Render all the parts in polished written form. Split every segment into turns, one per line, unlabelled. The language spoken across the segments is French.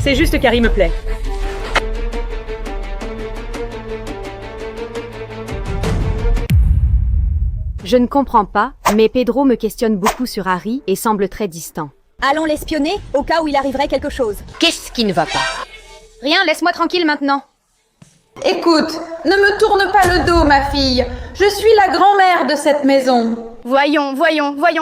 C'est juste qu'Harry me plaît.
Je ne comprends pas, mais Pedro me questionne beaucoup sur Harry et semble très distant.
Allons l'espionner, au cas où il arriverait quelque chose.
Qu'est-ce qui ne va pas?
Rien, laisse-moi tranquille maintenant.
Écoute, ne me tourne pas le dos, ma fille. Je suis la grand-mère de cette maison.
Voyons,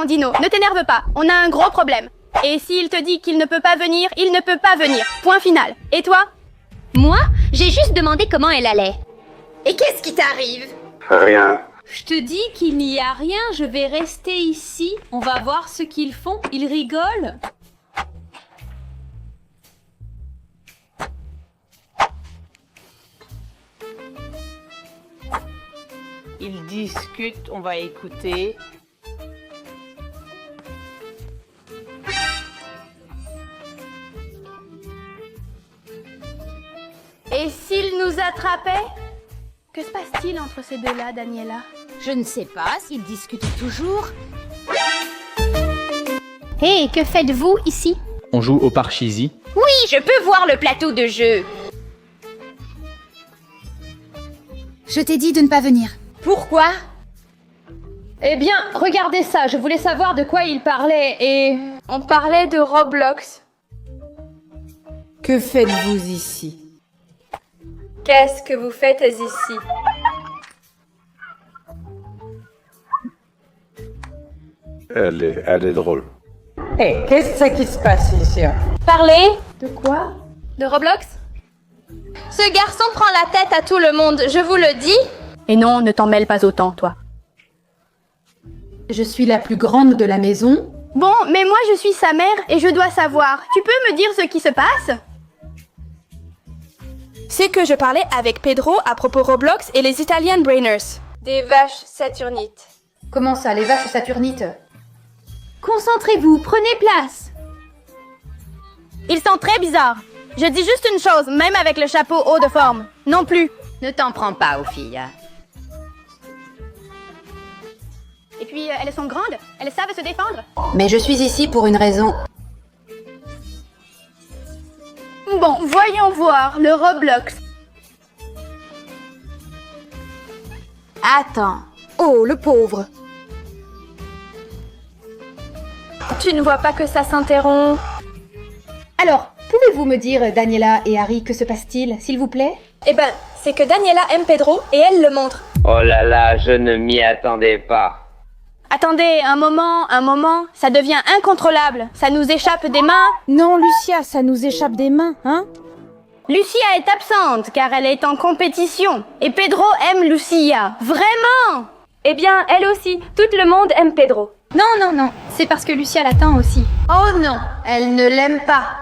Dino, ne t'énerve pas, on a un gros problème. Et s'il te dit qu'il ne peut pas venir, il ne peut pas venir. Point final. Et toi?
Moi, j'ai juste demandé comment elle allait.
Et qu'est-ce qui t'arrive?
Rien.
Je te dis qu'il n'y a rien, je vais rester ici. On va voir ce qu'ils font, ils rigolent.
Ils discutent, on va écouter.
Et s'il nous attrapait? Que se passe-t-il entre ces deux-là, Daniela?
Je ne sais pas s'ils discutent toujours.
Hé, que faites-vous ici?
On joue au Parcheesi.
Oui, je peux voir le plateau de jeu.
Je t'ai dit de ne pas venir.
Pourquoi? Eh bien, regardez ça, je voulais savoir de quoi il parlait et... On parlait de Roblox.
Que faites-vous ici?
Qu'est-ce que vous faites ici?
Elle est drôle.
Hé, qu'est-ce qui se passe ici?
Parler?
De quoi?
De Roblox? Ce garçon prend la tête à tout le monde, je vous le dis. Et non, ne t'en mêle pas autant, toi.
Je suis la plus grande de la maison.
Bon, mais moi je suis sa mère et je dois savoir. Tu peux me dire ce qui se passe? C'est que je parlais avec Pedro à propos Roblox et les Italian Brainers. Des vaches saturnites.
Comment ça, les vaches saturnites?
Concentrez-vous, prenez place. Ils sont très bizarres. Je dis juste une chose, même avec le chapeau haut de forme. Non plus.
Ne t'en prends pas aux filles.
Et puis, elles sont grandes. Elles savent se défendre.
Mais je suis ici pour une raison.
Bon, voyons voir le Roblox.
Attends. Oh, le pauvre.
Tu ne vois pas que ça s'interrompt?
Alors, pouvez-vous me dire, Daniela et Harry, que se passe-t-il, s'il vous plaît?
Eh ben, c'est que Daniela aime Pedro et elle le montre.
Oh là là, je ne m'y attendais pas.
Attendez, un moment, ça devient incontrôlable. Ça nous échappe des mains.
Non, Lucia, ça nous échappe des mains, hein?
Lucia est absente car elle est en compétition. Et Pedro aime Lucia. Vraiment? Eh bien, elle aussi. Tout le monde aime Pedro.
Non, c'est parce que Lucia l'attend aussi.
Oh non, elle ne l'aime pas.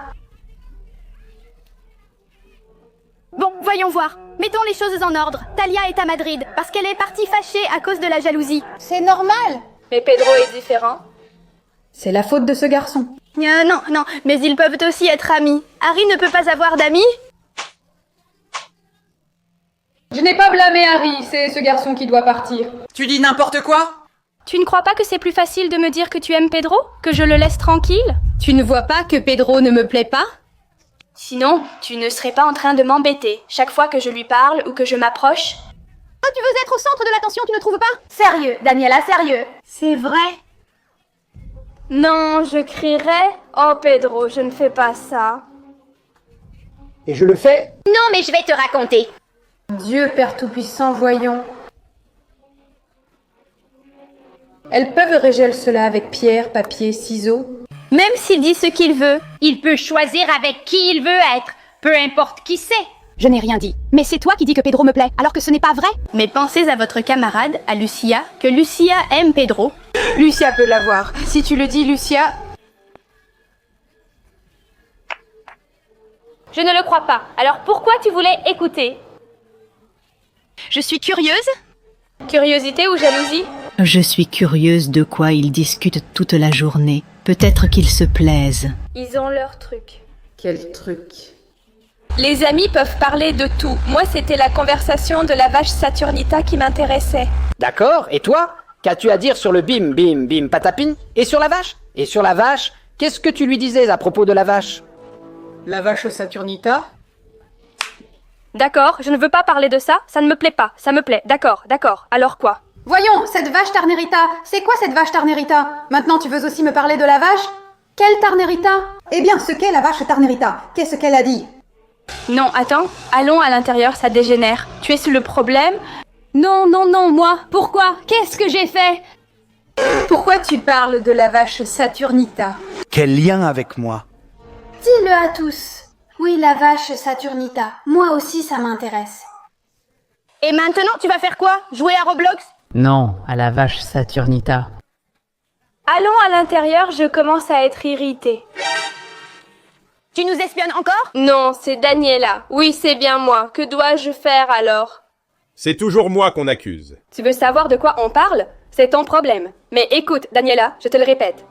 Bon, voyons voir. Mettons les choses en ordre. Talia est à Madrid parce qu'elle est partie fâchée à cause de la jalousie.
C'est normal.
Mais Pedro est différent.
C'est la faute de ce garçon.
Non, mais ils peuvent aussi être amis. Harry ne peut pas avoir d'amis?
Je n'ai pas blâmé Harry, c'est ce garçon qui doit partir.
Tu dis n'importe quoi?
Tu ne crois pas que c'est plus facile de me dire que tu aimes Pedro? Que je le laisse tranquille?
Tu ne vois pas que Pedro ne me plaît pas?
Sinon, tu ne serais pas en train de m'embêter chaque fois que je lui parle ou que je m'approche. Oh, tu veux être au centre de l'attention, tu ne trouves pas? Sérieux, Daniela, sérieux. C'est vrai? Non, je crierais. Oh, Pedro, je ne fais pas ça.
Et je le fais?
Non, mais je vais te raconter.
Dieu Père Tout-Puissant, voyons. Elles peuvent régler cela avec pierre, papier, ciseaux.
Même s'il dit ce qu'il veut.
Il peut choisir avec qui il veut être, peu importe qui c'est.
Je n'ai rien dit. Mais c'est toi qui dis que Pedro me plaît, alors que ce n'est pas vrai.
Mais pensez à votre camarade, à Lucia, que Lucia aime Pedro.
Lucia peut l'avoir. Si tu le dis, Lucia...
Je ne le crois pas. Alors pourquoi tu voulais écouter?
Je suis curieuse.
Curiosité ou jalousie?
Je suis curieuse de quoi ils discutent toute la journée. Peut-être qu'ils se plaisent.
Ils ont leur truc.
Quel truc?
Les amis peuvent parler de tout. Moi, c'était la conversation de la vache Saturnita qui m'intéressait.
D'accord, et toi? Qu'as-tu à dire sur le bim, bim, bim, patapine? Et sur la vache? Et sur la vache, qu'est-ce que tu lui disais à propos de la vache?
La vache Saturnita?
D'accord, je ne veux pas parler de ça, ça ne me plaît pas, ça me plaît, d'accord, d'accord, alors quoi?
Voyons, cette vache Tarnerita, c'est quoi cette vache Tarnerita? Maintenant tu veux aussi me parler de la vache? Quelle Tarnerita? Eh bien, ce qu'est la vache Tarnerita, qu'est-ce qu'elle a dit?
Non, attends, allons à l'intérieur, ça dégénère. Tu es sous le problème?
Non, non, non, moi. Pourquoi? Qu'est-ce que j'ai fait?
Pourquoi tu parles de la vache Saturnita?
Quel lien avec moi?
Dis-le à tous. Oui, la vache Saturnita. Moi aussi, ça m'intéresse.
Et maintenant, tu vas faire quoi? Jouer à Roblox?
Non, à la vache Saturnita.
Allons à l'intérieur, je commence à être irritée.
Tu nous espionnes encore?
Non, c'est Daniela. Oui, c'est bien moi. Que dois-je faire alors?
C'est toujours moi qu'on accuse.
Tu veux savoir de quoi on parle? C'est ton problème. Mais écoute, Daniela, je te le répète.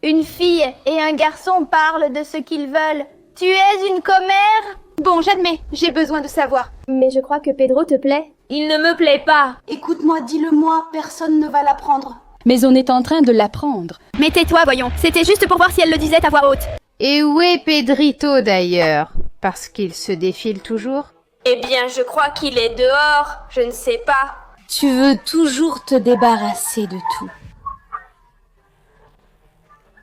Une fille et un garçon parlent de ce qu'ils veulent. Tu es une commère?
Bon, j'admets, j'ai besoin de savoir.
Mais je crois que Pedro te plaît.
Il ne me plaît pas.
Écoute-moi, dis-le-moi, personne ne va l'apprendre.
Mais on est en train de l'apprendre.
Mais tais-toi, voyons. C'était juste pour voir si elle le disait à voix haute.
Et où est Pedrito d'ailleurs? Parce qu'il se défile toujours?
Eh bien, je crois qu'il est dehors. Je ne sais pas.
Tu veux toujours te débarrasser de tout.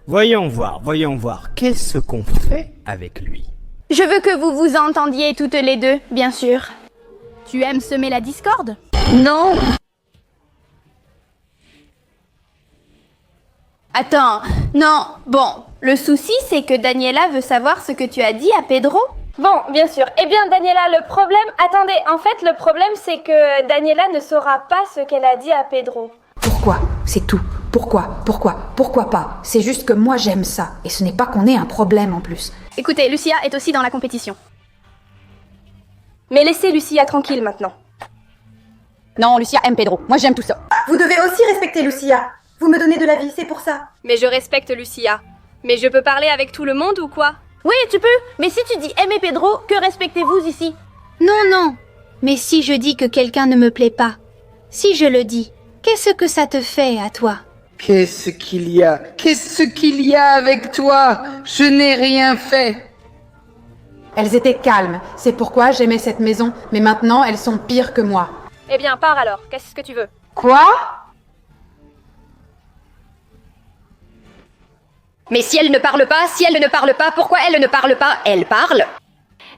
Voyons voir, qu'est-ce qu'on fait avec lui?
Je veux que vous vous entendiez toutes les deux, bien sûr. Tu aimes semer la discorde?
Non.
Attends, non, bon. Le souci, c'est que Daniela veut savoir ce que tu as dit à Pedro.
Bon, bien sûr. Eh bien, Daniela, le problème... Attendez, en fait, le problème, c'est que Daniela ne saura pas ce qu'elle a dit à Pedro.
Pourquoi? C'est tout. Pourquoi pas? C'est juste que moi j'aime ça, et ce n'est pas qu'on ait un problème en plus.
Écoutez, Lucia est aussi dans la compétition.
Mais laissez Lucia tranquille maintenant.
Non, Lucia aime Pedro. Moi j'aime tout ça. Vous devez aussi respecter Lucia. Vous me donnez de la vie, c'est pour ça.
Mais je respecte Lucia. Mais je peux parler avec tout le monde ou quoi?
Oui, tu peux. Mais si tu dis aimer Pedro, que respectez-vous ici?
Non, non. Mais si je dis que quelqu'un ne me plaît pas, si je le dis, qu'est-ce que ça te fait à toi?
Qu'est-ce qu'il y a? Qu'est-ce qu'il y a avec toi? Je n'ai rien fait.
Elles étaient calmes, c'est pourquoi j'aimais cette maison, mais maintenant elles sont pires que moi.
Eh bien, pars alors. Qu'est-ce que tu veux?
Quoi?
Mais si elle ne parle pas, pourquoi elle ne parle pas? Elle parle.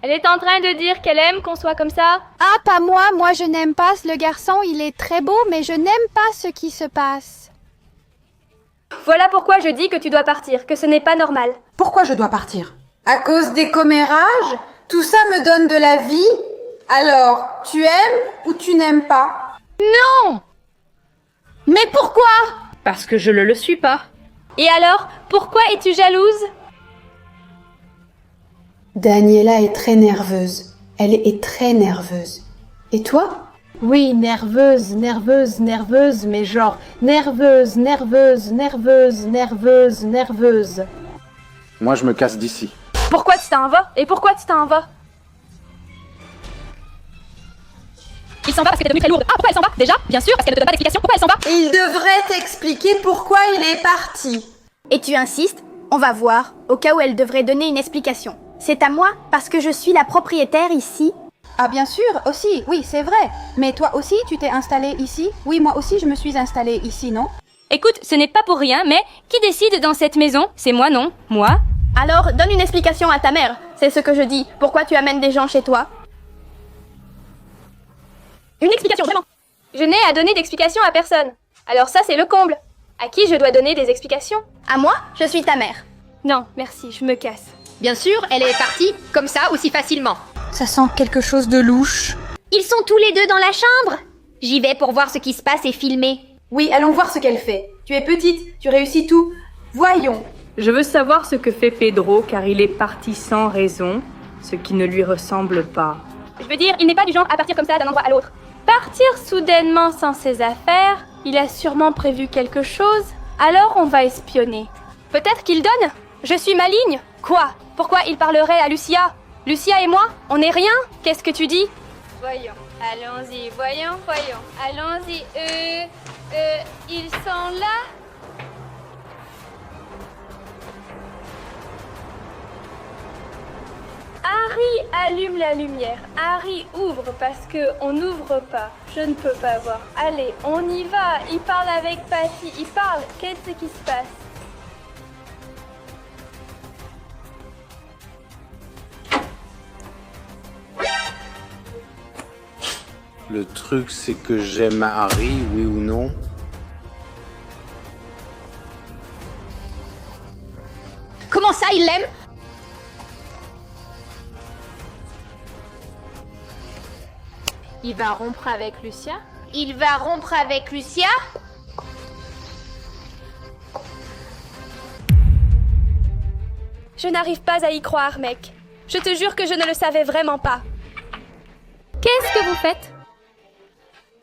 Elle est en train de dire qu'elle aime qu'on soit comme ça.
Ah, pas moi. Moi, je n'aime pas le garçon. Il est très beau, mais je n'aime pas ce qui se passe.
Voilà pourquoi je dis que tu dois partir, que ce n'est pas normal.
Pourquoi je dois partir? À cause des commérages? Tout ça me donne de la vie? Alors, tu aimes ou tu n'aimes pas?
Non! Mais pourquoi?
Parce que je ne le suis pas.
Et alors, pourquoi es-tu jalouse?
Daniela est très nerveuse. Elle est très nerveuse. Et toi?
Oui, nerveuse, mais genre nerveuse.
Moi, je me casse d'ici.
Pourquoi tu t'en vas? Et pourquoi tu t'en vas?
Il s'en va parce que t'es devenue très lourde. Ah, pourquoi elle s'en va? Déjà? Bien sûr, parce qu'elle ne te donne pas d'explication. Pourquoi elle s'en va?
Il devrait t'expliquer pourquoi il est parti.
Et tu insistes? On va voir, au cas où elle devrait donner une explication. C'est à moi, parce que je suis la propriétaire ici.
Ah bien sûr, aussi, oui, c'est vrai. Mais toi aussi, tu t'es installée ici? Oui, moi aussi, je me suis installée ici, non?
Écoute, ce n'est pas pour rien, mais qui décide dans cette maison? C'est moi, non? Moi?
Alors, donne une explication à ta mère. C'est ce que je dis. Pourquoi tu amènes des gens chez toi? Une explication, vraiment.
Je n'ai à donner d'explication à personne. Alors ça, c'est le comble. À qui je dois donner des explications?
À moi, je suis ta mère.
Non, merci, je me casse.
Bien sûr, elle est partie, comme ça, aussi facilement.
Ça sent quelque chose de louche.
Ils sont tous les deux dans la chambre. J'y vais pour voir ce qui se passe et filmer.
Oui, allons voir ce qu'elle fait. Tu es petite, tu réussis tout. Voyons.
Je veux savoir ce que fait Pedro, car il est parti sans raison, ce qui ne lui ressemble pas.
Je veux dire, il n'est pas du genre à partir comme ça d'un endroit à l'autre. Partir soudainement sans ses affaires, il a sûrement prévu quelque chose. Alors on va espionner. Peut-être qu'il donne? Je suis maligne? Quoi? Pourquoi il parlerait à Lucia? Lucia et moi, on n'est rien? Qu'est-ce que tu dis? Voyons, allons-y, voyons, allons-y, ils sont là? Harry, allume la lumière. Harry, ouvre parce que on n'ouvre pas. Je ne peux pas voir. Allez, on y va. Il parle avec Patty. Il parle. Qu'est-ce qui se passe?
Le truc, c'est que j'aime Harry, oui ou non?
Comment ça, il l'aime?
Il va rompre avec Lucia?
Il va rompre avec Lucia?
Je n'arrive pas à y croire, mec. Je te jure que je ne le savais vraiment pas. Qu'est-ce que vous faites?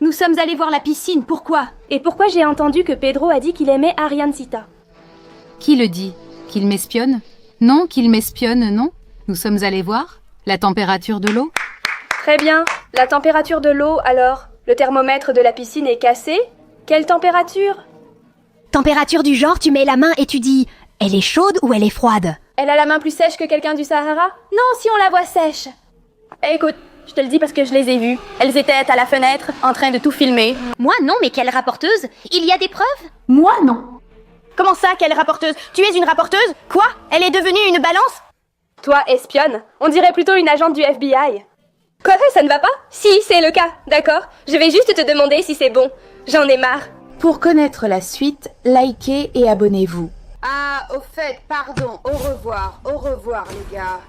Nous sommes allés voir la piscine, pourquoi?
Et pourquoi j'ai entendu que Pedro a dit qu'il aimait Ariancita?
Qui le dit? Qu'il m'espionne? Non, qu'il m'espionne, non? Nous sommes allés voir? La température de l'eau?
Très bien. La température de l'eau, alors? Le thermomètre de la piscine est cassé? Quelle température?
Température du genre, tu mets la main et tu dis « Elle est chaude ou elle est froide ?»
Elle a la main plus sèche que quelqu'un du Sahara? Non, si on la voit sèche. Écoute, je te le dis parce que je les ai vues. Elles étaient à la fenêtre, en train de tout filmer.
Moi non, mais quelle rapporteuse? Il y a des preuves?
Moi non. Comment ça, quelle rapporteuse? Tu es une rapporteuse? Quoi? Elle est devenue une balance?
Toi, espionne. On dirait plutôt une agente du FBI. Quoi, ça ne va pas? Si, c'est le cas, d'accord. Je vais juste te demander si c'est bon. J'en ai marre.
Pour connaître la suite, likez et abonnez-vous.
Ah, au fait, pardon, au revoir les gars.